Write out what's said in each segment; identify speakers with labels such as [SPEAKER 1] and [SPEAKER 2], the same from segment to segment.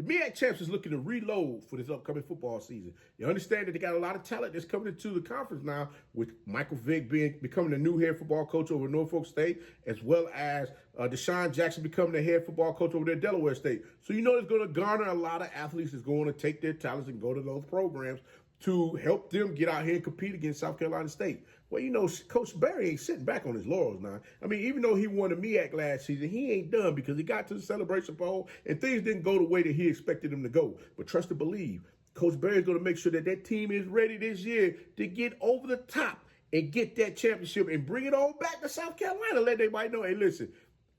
[SPEAKER 1] MEAC Champions is looking to reload for this upcoming football season. You understand that they got a lot of talent that's coming into the conference now, with Michael Vick becoming the new head football coach over Norfolk State, as well as Deshaun Jackson becoming the head football coach over there at Delaware State. So you know it's going to garner a lot of athletes that's going to take their talents and go to those programs to help them get out here and compete against South Carolina State. Well, you know, Coach Barry ain't sitting back on his laurels now. I mean, even though he won the MEAC last season, he ain't done because he got to the Celebration Bowl and things didn't go the way that he expected them to go. But trust and believe, Coach Barry's going to make sure that that team is ready this year to get over the top and get that championship and bring it all back to South Carolina. Let everybody know, hey, listen,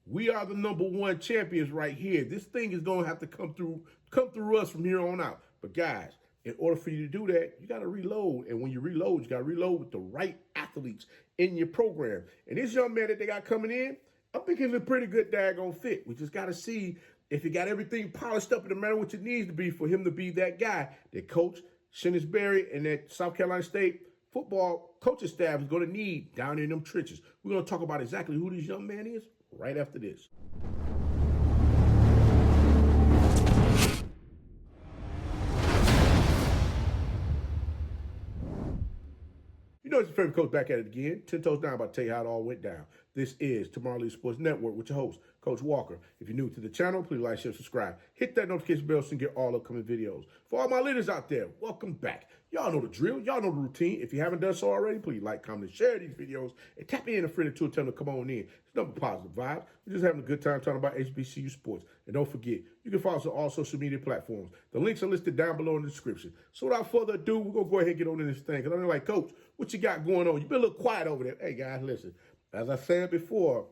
[SPEAKER 1] we are the #1 champions right here. This thing is going to have to come through us from here on out. But guys, in order for you to do that, you got to reload. And when you reload, you got to reload with the right athletes in your program. And this young man that they got coming in, I think he's a pretty good daggone fit. We just got to see if he got everything polished up in the manner which it needs to be for him to be that guy that Coach Barry and that South Carolina State football coaching staff is going to need down in them trenches. We're going to talk about exactly who this young man is right after this. You know, it's your favorite coach back at it again. 10 toes down, about to tell you how it all went down. This is Tomorrow League Sports Network with your host, Coach Walker. If you're new to the channel, please like, share, subscribe. Hit that notification bell so you can get all upcoming videos. For all my leaders out there, welcome back. Y'all know the drill. Y'all know the routine. If you haven't done so already, please like, comment, and share these videos. And tap in a friend or two and tell them to come on in. It's nothing but positive vibes. We're just having a good time talking about HBCU sports. And don't forget, you can follow us on all social media platforms. The links are listed down below in the description. So without further ado, we're going to go ahead and get on in this thing. Because I'm like, Coach, what you got going on? You've been a little quiet over there. Hey, guys, listen. As I said before,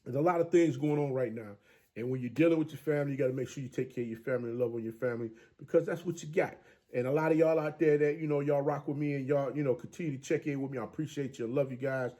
[SPEAKER 1] there's a lot of things going on right now. And when you're dealing with your family, you got to make sure you take care of your family and love on your family because that's what you got. And a lot of y'all out there that, you know, y'all rock with me and y'all, you know, continue to check in with me. I appreciate you. I love you guys.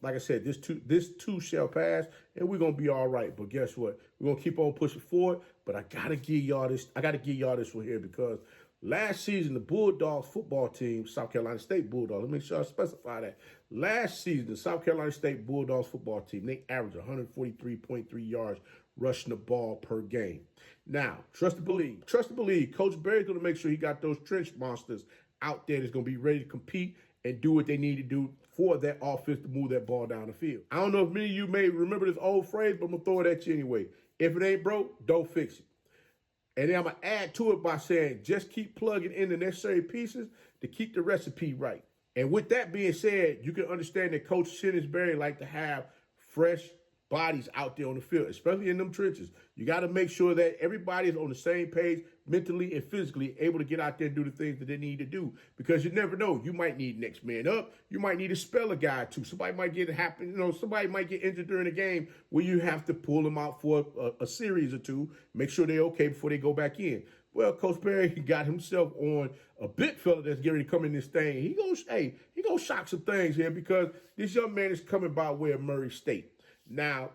[SPEAKER 1] Like I said, this too shall pass and we're going to be all right. But guess what? We're going to keep on pushing forward. But I got to give y'all this. I got to give y'all this one here because last season, the Bulldogs football team, South Carolina State Bulldogs, let me make sure I specify that. Last season, the South Carolina State Bulldogs football team, they averaged 143.3 yards rushing the ball per game. Now, trust and believe, Coach Barry's going to make sure he got those trench monsters out there that's going to be ready to compete and do what they need to do for that offense to move that ball down the field. I don't know if many of you may remember this old phrase, but I'm going to throw it at you anyway. If it ain't broke, don't fix it. And then I'm going to add to it by saying just keep plugging in the necessary pieces to keep the recipe right. And with that being said, you can understand that Coach Barry like to have fresh bodies out there on the field, especially in them trenches. You got to make sure that everybody is on the same page mentally and physically able to get out there and do the things that they need to do because you never know. You might need next man up. You might need to spell a guy too. Somebody might get somebody might get injured during the game where you have to pull them out for a series or two, make sure they're okay before they go back in. Well, Coach Barry got himself on a big fella that's getting ready to come in this thing. He gonna shock some things here because this young man is coming by way of Murray State. Now,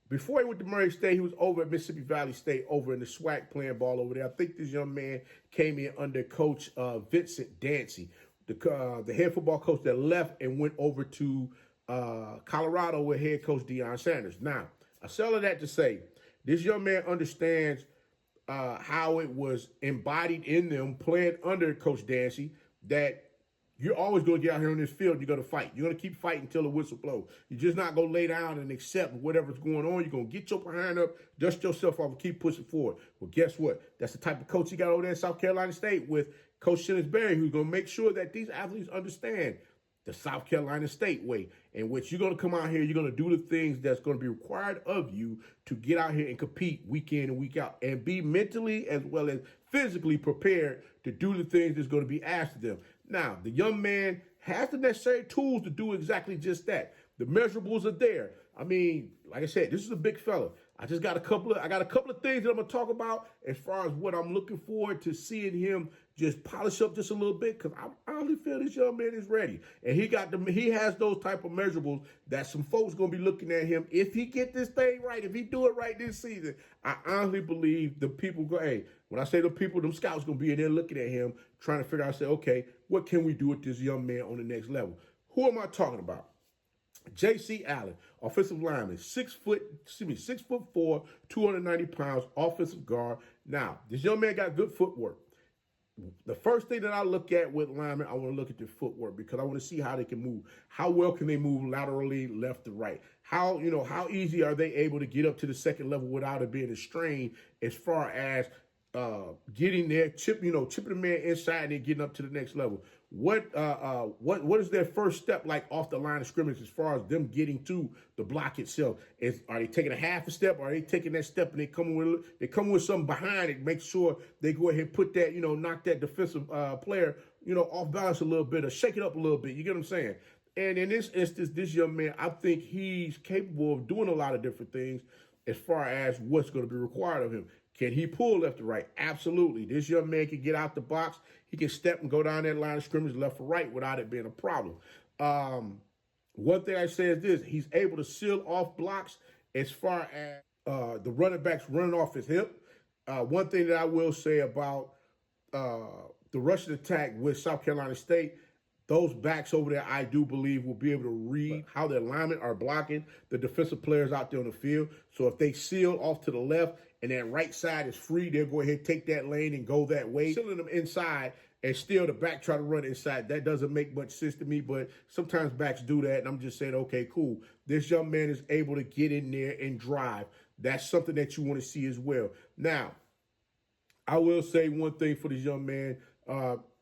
[SPEAKER 1] before he went to Murray State, he was over at Mississippi Valley State over in the SWAC playing ball over there. I think this young man came in under Coach Vincent Dancy, the head football coach that left and went over to Colorado with head coach Deion Sanders. Now, I say all of that to say, this young man understands how it was embodied in them playing under Coach Dancy that you're always going to get out here on this field. You're going to fight. You're going to keep fighting until the whistle blows. You're just not going to lay down and accept whatever's going on. You're going to get your behind up, dust yourself off, and keep pushing forward. Well, guess what? That's the type of coach you got over there in South Carolina State with Coach Barry, who's going to make sure that these athletes understand the South Carolina State way, in which you're going to come out here, you're going to do the things that's going to be required of you to get out here and compete week in and week out and be mentally as well as physically prepared to do the things that's going to be asked of them. Now, the young man has the necessary tools to do exactly just that. The measurables are there. I mean, like I said, this is a big fella. I got a couple of things that I'm going to talk about as far as what I'm looking forward to seeing him just polish up just a little bit because I honestly feel this young man is ready. And he has those type of measurables that some folks going to be looking at him. If he get this thing right, if he do it right this season, I honestly believe the people go, hey, when I say the people, them scouts going to be in there looking at him, trying to figure out, say, okay, what can we do with this young man on the next level? Who am I talking about? J.C. Allen, offensive lineman, 6'4", 290 pounds, offensive guard. Now, this young man got good footwork. The first thing that I look at with linemen, I want to look at their footwork because I want to see how they can move. How well can they move laterally, left to right? How easy are they able to get up to the second level without it being a strain as far as getting there, chipping the man inside and then getting up to the next level. What is their first step like off the line of scrimmage as far as them getting to the block itself? Are they taking a half a step, or are they taking that step and they come with something behind it, make sure they go ahead and put that, knock that defensive player, off balance a little bit or shake it up a little bit. You get what I'm saying? And in this instance, this young man, I think he's capable of doing a lot of different things as far as what's going to be required of him. Can he pull left to right? Absolutely. This young man can get out the box. He can step and go down that line of scrimmage left or right without it being a problem. One thing I say is this: he's able to seal off blocks as far as the running backs running off his hip. One thing that I will say about the rushing attack with South Carolina State, those backs over there, I do believe, will be able to read how their linemen are blocking the defensive players out there on the field. So if they seal off to the left and that right side is free, they'll go ahead and take that lane and go that way, sealing them inside, and still the back try to run inside. That doesn't make much sense to me, but sometimes backs do that, and I'm just saying, okay, cool. This young man is able to get in there and drive. That's something that you want to see as well. Now, I will say one thing for this young man.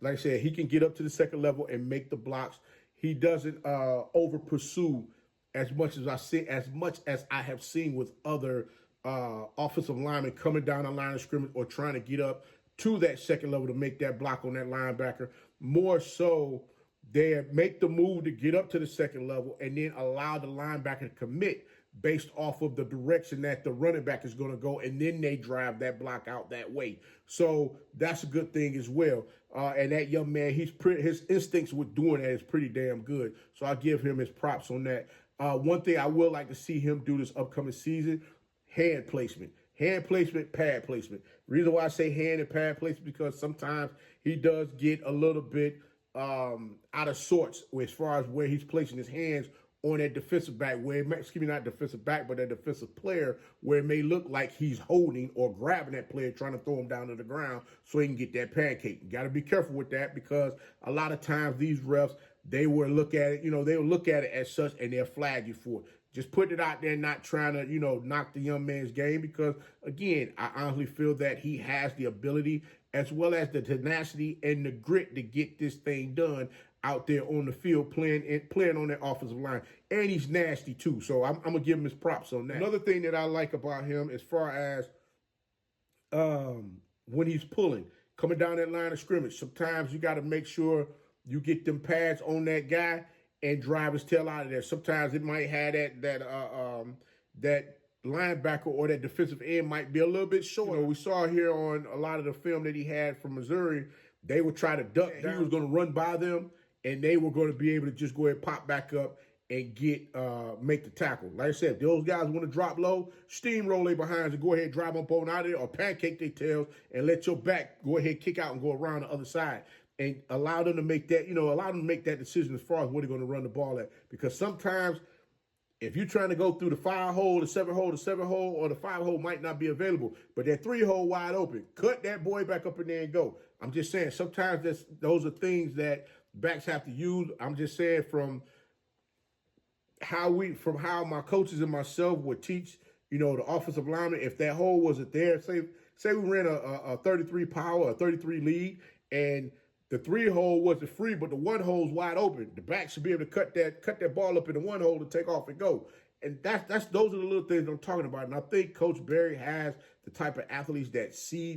[SPEAKER 1] Like I said, he can get up to the second level and make the blocks. He doesn't over pursue as much as I have seen with other offensive linemen coming down the line of scrimmage or trying to get up to that second level to make that block on that linebacker. More so, they make the move to get up to the second level and then allow the linebacker to commit based off of the direction that the running back is going to go, and then they drive that block out that way. So that's a good thing as well. And that young man, his instincts with doing that is pretty damn good. So I give him his props on that. One thing I would like to see him do this upcoming season: hand placement. Hand placement, pad placement. Reason why I say hand and pad placement, because sometimes he does get a little bit out of sorts as far as where he's placing his hands on that defensive back, not defensive back, but that defensive player, where it may look like he's holding or grabbing that player, trying to throw him down to the ground so he can get that pancake. You got to be careful with that, because a lot of times these refs, they will look at it as such, and they'll flag you for it. Just putting it out there, not trying to, knock the young man's game, because, again, I honestly feel that he has the ability as well as the tenacity and the grit to get this thing done out there on the field, playing on that offensive line. And he's nasty, too, so I'm going to give him his props on that. Another thing that I like about him, as far as when he's pulling, coming down that line of scrimmage, sometimes you got to make sure you get them pads on that guy and drive his tail out of there. Sometimes it might have that linebacker or that defensive end might be a little bit short. We saw here on a lot of the film that he had from Missouri, they would try to duck down. He was going to run by them, and they were going to be able to just go ahead and pop back up and make the tackle. Like I said, if those guys want to drop low, steamroll their behinds and go ahead and drive them on out of there, or pancake their tails and let your back go ahead, kick out and go around the other side. And allow them to make that, decision as far as where they're going to run the ball at. Because sometimes if you're trying to go through the 5-hole, the 7-hole, or the 5-hole might not be available, but that 3-hole wide open, cut that boy back up in there and go. I'm just saying, sometimes those are things that backs have to use. I'm just saying from how my coaches and myself would teach, the offensive lineman, if that hole wasn't there, say we ran a 33 power, a 33 lead, and the 3-hole wasn't free, but the 1-hole's wide open. The back should be able to cut that ball up in the 1-hole and take off and go. And those are the little things I'm talking about. And I think Coach Berry has the type of athletes that see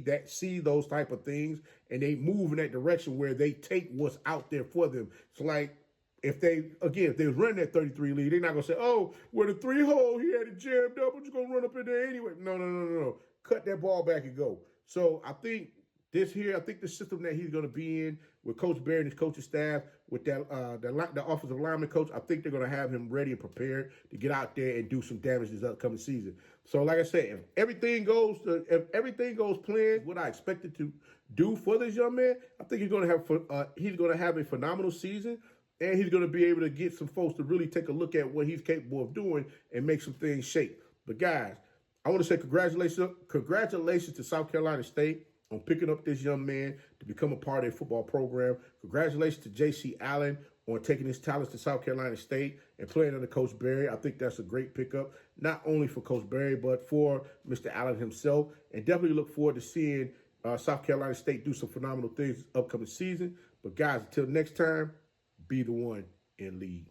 [SPEAKER 1] those type of things, and they move in that direction where they take what's out there for them. So like, if they was running that 33 lead, they're not gonna say, "Oh, well, the 3-hole, he had it jammed up. I'm just gonna run up in there anyway." No. Cut that ball back and go. So I think the system that he's going to be in with Coach Berry and his coaching staff, with the offensive lineman coach, I think they're going to have him ready and prepared to get out there and do some damage this upcoming season. So, like I said, if everything goes planned, what I expected to do for this young man, I think he's going to have a phenomenal season. and he's going to be able to get some folks to really take a look at what he's capable of doing and make some things shake. But guys, I want to say congratulations to South Carolina State on picking up this young man to become a part of their football program. Congratulations to J.C. Allen on taking his talents to South Carolina State and playing under Coach Berry. I think that's a great pickup, not only for Coach Berry, but for Mr. Allen himself. And definitely look forward to seeing South Carolina State do some phenomenal things this upcoming season. But guys, until next time, be the one and lead.